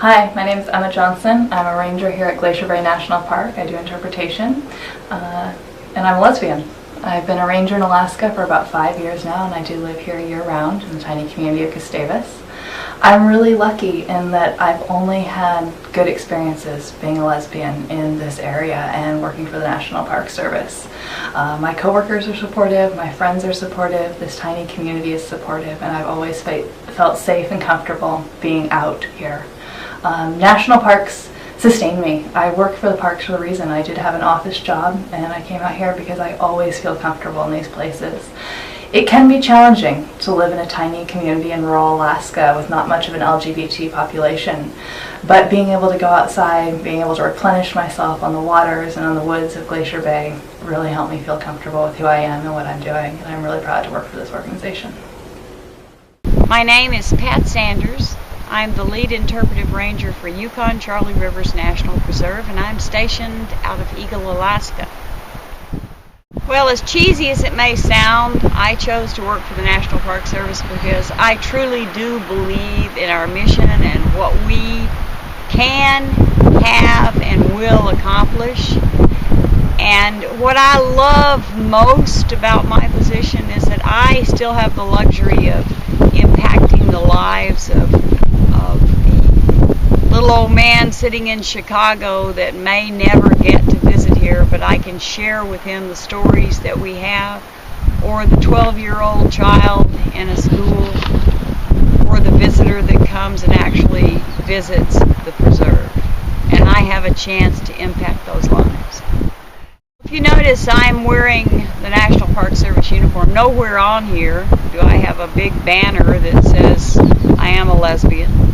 Hi, my name is Emma Johnson. I'm a ranger here at Glacier Bay National Park. I do interpretation, and I'm a lesbian. I've been a ranger in Alaska for about 5 years now, and I do live here year-round in the tiny community of Gustavus. I'm really lucky in that I've only had good experiences being a lesbian in this area and working for the National Park Service. My coworkers are supportive, my friends are supportive, this tiny community is supportive, and I've always felt safe and comfortable being out here. National parks sustain me. I work for the parks for a reason. I did have an office job, and I came out here because I always feel comfortable in these places. It can be challenging to live in a tiny community in rural Alaska with not much of an LGBT population, but being able to go outside, being able to replenish myself on the waters and on the woods of Glacier Bay really helped me feel comfortable with who I am and what I'm doing, and I'm really proud to work for this organization. My name is Pat Sanders. I'm the lead interpretive ranger for Yukon-Charlie Rivers National Preserve, and I'm stationed out of Eagle, Alaska. Well, as cheesy as it may sound, I chose to work for the National Park Service because I truly do believe in our mission and what we can, have, and will accomplish. And what I love most about my position is that I still have the luxury of impacting the lives of the little old man sitting in Chicago that may never get to visit here, but I can share with him the stories that we have, or the 12-year-old child in a school, or the visitor that comes and actually visits the preserve. And I have a chance to impact those lives. If you notice, I'm wearing the National Park Service uniform. Nowhere on here do I have a big banner that says I am a lesbian.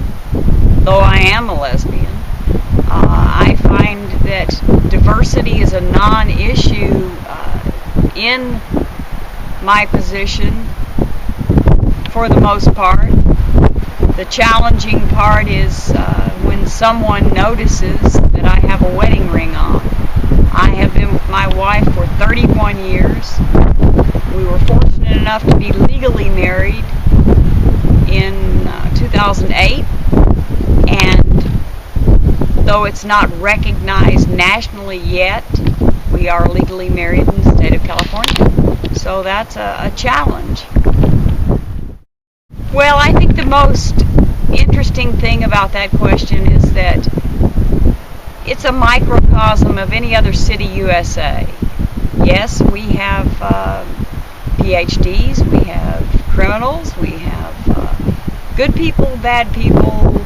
Though I am a lesbian, I find that diversity is a non-issue in my position for the most part. The challenging part is when someone notices that I have a wedding ring on. I have been with my wife for 31 years. We were fortunate enough to be legally married in 2008. And though it's not recognized nationally yet, we are legally married in the state of California. So that's a challenge. Well, I think the most interesting thing about that question is that it's a microcosm of any other city USA. Yes, we have PhDs, we have criminals, we have good people, bad people,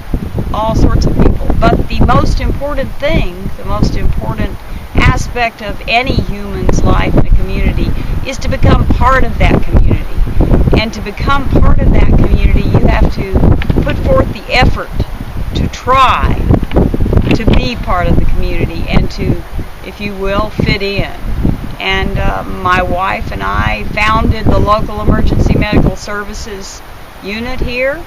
all sorts of people. But the most important thing, the most important aspect of any human's life in a community is to become part of that community. And to become part of that community, you have to put forth the effort to try to be part of the community and to, if you will, fit in. And my wife and I founded the local emergency medical services unit here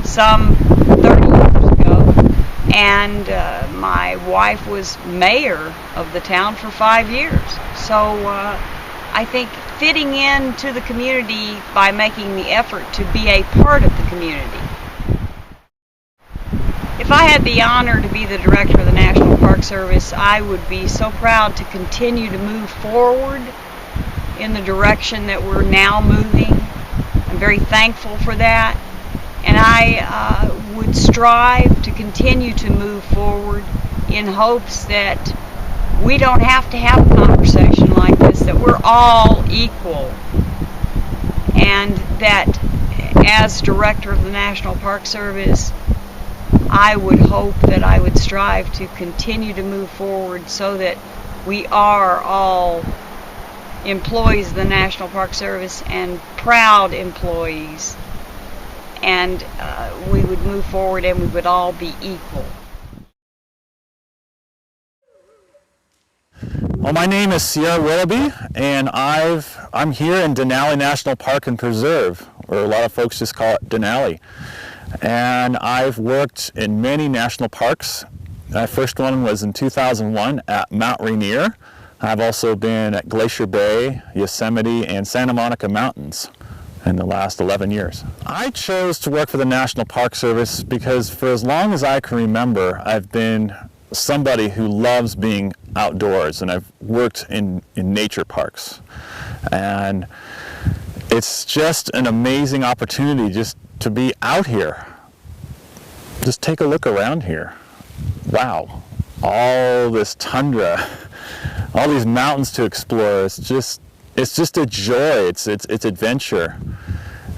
some 30 years ago, and my wife was mayor of the town for 5 years. So I think fitting into the community by making the effort to be a part of the community. If I had the honor to be the director of the National Park Service, I would be so proud to continue to move forward in the direction that we're now moving. I'm very thankful for that. And I would strive to continue to move forward in hopes that we don't have to have a conversation like this, that we're all equal, and that as director of the National Park Service, I would hope that I would strive to continue to move forward so that we are all employees of the National Park Service and proud employees. And we would move forward and we would all be equal. Well, my name is Sierra Willoughby, and I'm here in Denali National Park and Preserve, or a lot of folks just call it Denali. And I've worked in many national parks. My first one was in 2001 at Mount Rainier. I've also been at Glacier Bay, Yosemite, and Santa Monica Mountains. in the last 11 years. I chose to work for the National Park Service because for as long as I can remember, I've been somebody who loves being outdoors, and I've worked in nature parks. And it's just an amazing opportunity just to be out here. Just take a look around here. Wow, all this tundra, all these mountains to explore. It's just a joy. It's adventure.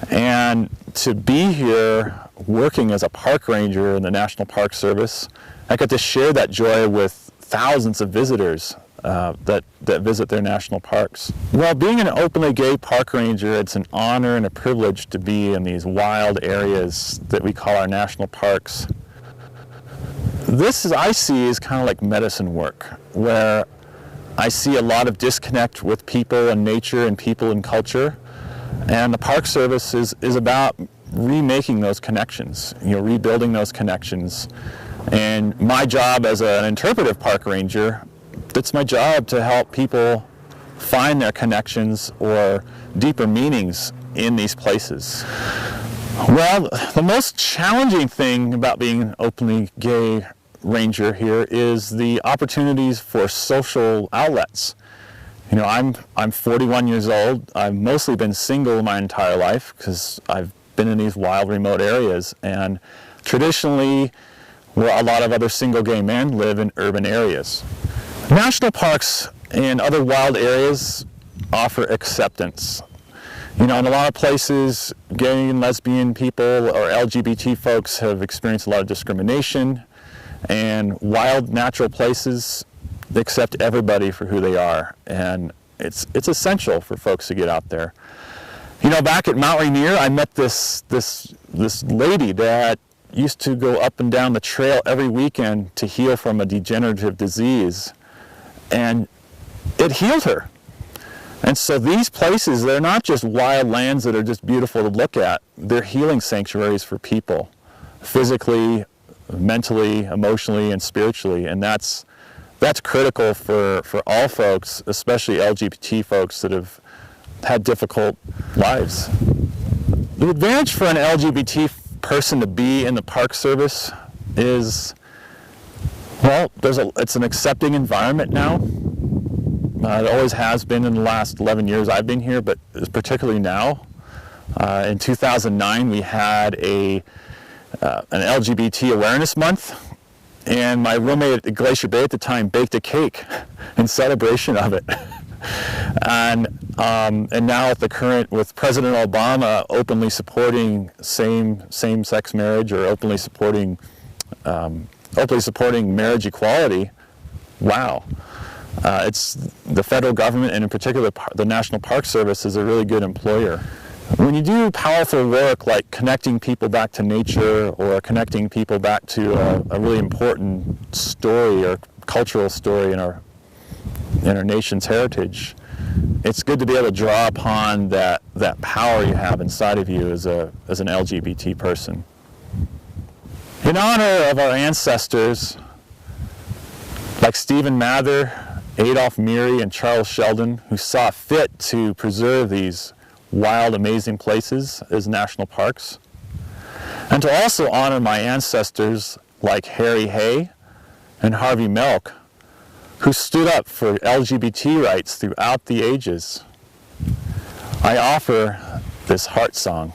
And to be here working as a park ranger in the National Park Service, I get to share that joy with thousands of visitors that visit their national parks. Well, being an openly gay park ranger, it's an honor and a privilege to be in these wild areas that we call our national parks. This, I see, is kind of like medicine work, where I see a lot of disconnect with people and nature and people and culture. And the Park Service is about remaking those connections, rebuilding those connections. And my job as an interpretive park ranger, it's my job to help people find their connections or deeper meanings in these places. Well, the most challenging thing about being an openly gay ranger here is the opportunities for social outlets. I'm 41 years old. I've mostly been single my entire life because I've been in these wild, remote areas. And traditionally, where a lot of other single gay men live in urban areas. National parks and other wild areas offer acceptance. In a lot of places, gay and lesbian people or LGBT folks have experienced a lot of discrimination, and wild natural places accept everybody for who they are, and it's essential for folks to get out there. Back at Mount Rainier, I met this lady that used to go up and down the trail every weekend to heal from a degenerative disease, and it healed her. And so these places, they're not just wild lands that are just beautiful to look at. They're healing sanctuaries for people, physically, mentally, emotionally, and spiritually. And that's critical for all folks, especially LGBT folks that have had difficult lives. The advantage for an LGBT person to be in the Park Service is, well, it's an accepting environment now. It always has been in the last 11 years I've been here, but particularly now. In 2009, we had an LGBT Awareness Month, and my roommate at Glacier Bay at the time baked a cake in celebration of it. And now at the current, with President Obama openly supporting same-sex marriage or openly supporting marriage equality, wow. It's the federal government, and in particular the National Park Service, is a really good employer. When you do powerful work like connecting people back to nature or connecting people back to a really important story or cultural story in our nation's heritage, it's good to be able to draw upon that power you have inside of you as an LGBT person. In honor of our ancestors, like Stephen Mather, Adolph Meary, and Charles Sheldon, who saw fit to preserve these wild, amazing places as national parks, and to also honor my ancestors like Harry Hay and Harvey Milk, who stood up for LGBT rights throughout the ages, I offer this heart song.